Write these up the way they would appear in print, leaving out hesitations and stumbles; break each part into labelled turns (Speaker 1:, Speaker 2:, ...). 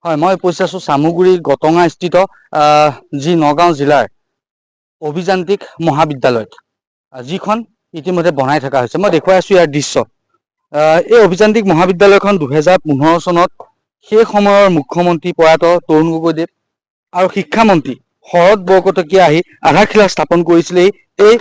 Speaker 1: হয়, মই উপস্থিত আছোঁ চামগুৰি গটঙা স্থিত যি নগাঁও জিলাৰ অভিযান্ত্ৰিক মহাবিদ্যালয়ত, যিখন ইতিমধ্যে বনাই থকা হৈছে। মই দেখুৱাই আছোঁ ইয়াৰ দৃশ্য। এই অভিযান্ত্ৰিক মহাবিদ্যালয়খন 2015 চনত সেই সময়ৰ মুখ্যমন্ত্ৰী প্ৰয়াত তৰুণ গগৈদেৱ আৰু শিক্ষামন্ত্ৰী শৰৎ বৰকটকীয়ে আহি আধাৰশিলা স্থাপন কৰিছিলে এই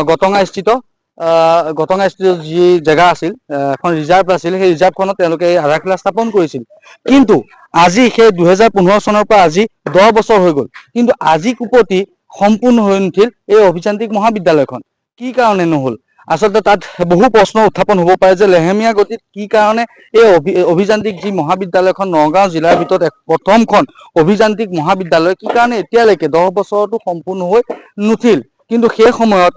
Speaker 1: গটঙা স্থিত যি জেগা আছিল, এখন ৰিজাৰ্ভ আছিল, সেই ৰিজাৰ্ভখনত তেওঁলোকে এই আধাৰশিলা স্থাপন কৰিছিল। কিন্তু আজি সেই 2015 চনৰ পৰা আজি 10 বছৰ হৈ গ'ল, কিন্তু আজি কুপতি সম্পূৰ্ণ হৈ নুঠিল এই অভিযান্ত্ৰিক মহাবিদ্যালয়খন। কি কাৰণে নহ'ল? আচলতে তাত বহু প্ৰশ্ন উত্থাপন হ'ব পাৰে যে লেহেমীয়া গতিত কি কাৰণে এই অভিযান্ত্ৰিক যি মহাবিদ্যালয়খন নগাঁও জিলাৰ ভিতৰত প্ৰথমখন অভিযান্ত্ৰিক মহাবিদ্যালয় কি কাৰণে এতিয়ালৈকে 10 বছৰতো সম্পূৰ্ণ হৈ নুঠিল। কিন্তু সেই সময়ত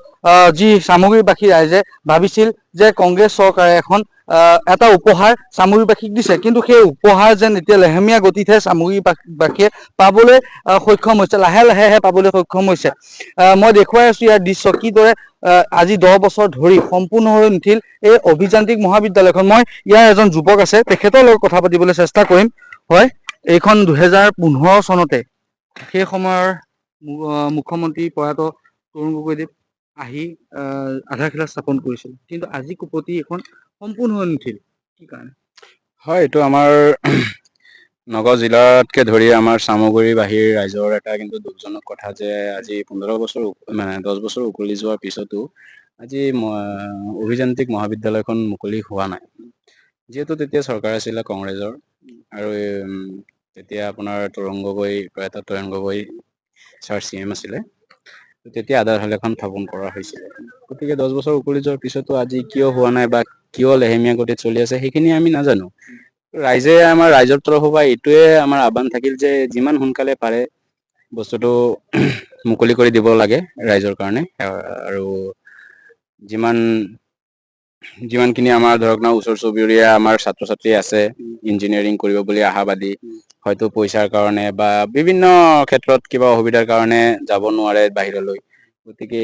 Speaker 1: যি চামগুৰিবাসী ৰাইজে ভাবিছিল যে কংগ্ৰেছ চৰকাৰে এটা উপহাৰ চামগুৰিবাসীক দিছে, কিন্তু সেই উপহাৰ যেন এতিয়া লেহেমীয়া গতিতহে চামগুৰিবাসীয়ে পাবলৈ সক্ষম হৈছে, লাহে লাহেহে পাবলৈ সক্ষম হৈছে। মই দেখুৱাই আছোঁ ইয়াৰ দৃশ্য, কিদৰে আজি 10 বছৰ ধৰি সম্পূৰ্ণ হৈ নুঠিল এই অভিযান্ত্ৰিক মহাবিদ্যালয়খন। মই ইয়াৰ এজন যুৱক আছে, তেখেতৰ লগত কথা পাতিবলৈ চেষ্টা কৰিম। হয়, এইখন 2015 চনতে সেই সময়ৰ মুখ্যমন্ত্ৰী প্ৰয়াত তৰুণ গগৈদেৱ আহি আধাৰশিলা স্থাপন কৰিছিল, কিন্তু আজি কুপতি এখন সম্পূৰ্ণ হৈ নুঠিল। কি কাৰণে?
Speaker 2: হয়, এইটো আমাৰ নগাঁও জিলাতকে ধৰি আমাৰ চামগুৰি বাহিৰ ৰাইজৰ এটা কিন্তু দুখজনক কথা যে আজি 15 বছৰ 10 বছৰ উকলি যোৱাৰ পিছতো আজি অভিযান্ত্ৰিক মহাবিদ্যালয়খন মুকলি হোৱা নাই। যিহেতু তেতিয়া চৰকাৰ আছিলে কংগ্ৰেছৰ, আৰু তেতিয়া আপোনাৰ প্ৰয়াত তৰুণ গগৈ ছাৰ CM আছিলে। তেতিয়া আধাৰশিলাখন স্থাপন কৰা হৈছিলে। গতিকে 10 বছৰ উকলি যোৱাৰ পিছতো আজি কিয় হোৱা নাই বা কিয় লেহেমীয়া গতিত চলি আছে সেইখিনি আমি নাজানো। আমাৰ ৰাইজৰ তৰফৰ পৰা এইটোৱে আমাৰ আহ্বান থাকিল যে যিমান সোনকালে পাৰে বস্তুটো মুকলি কৰি দিব লাগে ৰাইজৰ কাৰণে। আৰু যিমানখিনি আমাৰ ধৰক ওচৰ চুবুৰীয়া আমাৰ ছাত্ৰ ছাত্ৰী আছে ইঞ্জিনিয়াৰিং কৰিব বুলি আশাবাদী, হয়তো পইচাৰ কাৰণে বা বিভিন্ন ক্ষেত্ৰত কিবা অসুবিধাৰ কাৰণে যাব নোৱাৰে বাহিৰলৈ। গতিকে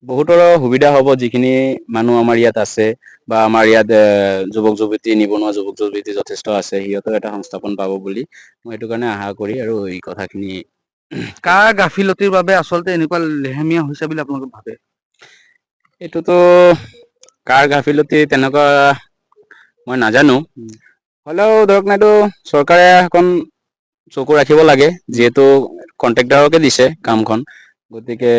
Speaker 2: বহুতৰো সুবিধা হ'ব, যিখিনি মানুহ আমাৰ ইয়াত আছে বা আমাৰ ইয়াত যুৱক যুৱতী, নিবনুৱা যুৱক যুৱতী যথেষ্ট আছে, সিহঁতৰ এটা সংস্থাপন পাব বুলি মই সেইটো কাৰণে আশা কৰি আৰু এই কথাখিনি।
Speaker 1: কাৰ গাফিলতিৰ বাবে আচলতে এনেকুৱা লেহেমীয়া হৈছে বুলি আপোনালোকে ভাবে?
Speaker 2: এইটোতো কাৰ গাফিলতি তেনেকুৱা মই নাজানো, হ'লেও ধৰক এইটো চৰকাৰে অকণ চকু ৰাখিব লাগে, যিহেতু কন্ট্ৰেক্টাৰকে দিছে কামখন। গতিকে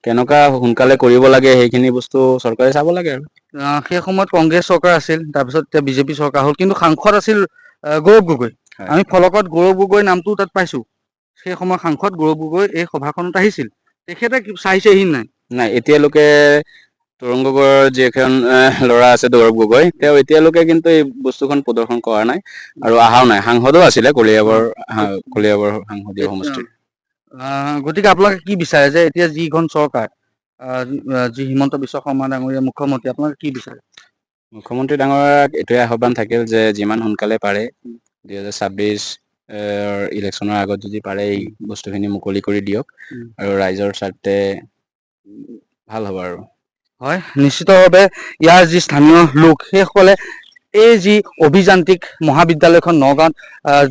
Speaker 2: কেনেকুৱা সোনকালে কৰিব লাগে সেইখিনি বস্তু চৰকাৰে চাব লাগে আৰু।
Speaker 1: সেই সময়ত কংগ্ৰেছ চৰকাৰ আছিল, তাৰপিছত এতিয়া বিজেপি চৰকাৰ হ'ল, কিন্তু সাংসদ আছিল গৌৰৱ গগৈ।
Speaker 2: হয়।
Speaker 1: আমি ফলকত গৌৰৱ গগৈ নামটো তাত পাইছোঁ। সেই সময়ৰ সাংসদ গৌৰৱ গগৈ এই সভাখনত আহিছিল, তেখেতে চাইছেহি নাই?
Speaker 2: নাই, এতিয়ালৈকে তৰুণ গগৈৰ যিখন ল'ৰা আছে গৌৰৱ গগৈ, তেওঁ এতিয়ালৈকে কিন্তু এই বস্তুখন প্ৰদৰ্শন কৰা নাই আৰু অহাও নাই। সাংসদো আছিলে কলিয়াবৰ সাংসদীয় সমষ্টিৰ।
Speaker 1: গতিকে আপোনালোকে কি বিচাৰে যে এতিয়া যিখন চৰকাৰ, যি হিমন্ত বিশ্ব শৰ্মা ডাঙৰীয়া মুখ্যমন্ত্ৰী, আপোনালোকে কি বিচাৰে?
Speaker 2: মুখ্যমন্ত্ৰী ডাঙৰীয়াক এইটোৱে আহ্বান থাকিল যে যিমান সোনকালে পাৰে 2026 ইলেকশ্যনৰ আগত যদি পাৰে এই বস্তুখিনি মুকলি কৰি দিয়ক, আৰু ৰাইজৰ স্বাৰ্থে ভাল হ'ব আৰু।
Speaker 1: হয়, নিশ্চিতভাৱে ইয়াৰ যি স্থানীয় লোক সেইসকলে এই যি অভিযান্ত্ৰিক মহাবিদ্যালয়খন নগাঁৱত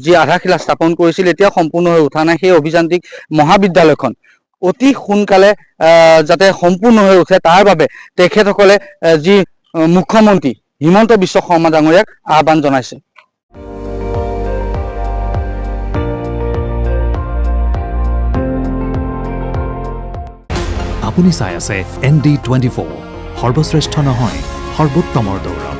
Speaker 1: যি আধাৰশিলা স্থাপন কৰিছিল, এতিয়া সম্পূৰ্ণ হৈ উঠা নাই। সেই অভিযান্ত্ৰিক মহাবিদ্যালয়খন অতি সোনকালে যাতে সম্পূৰ্ণ হৈ উঠে, তাৰ বাবে তেখেতসকলে যি মুখ্যমন্ত্ৰী হিমন্ত বিশ্ব শৰ্মা ডাঙৰীয়াক আহ্বান জনাইছে।
Speaker 3: আপুনি চাই আছে ND24, সৰ্বশ্ৰেষ্ঠ নহয়, সৰ্বোত্তমৰ দৌৰ।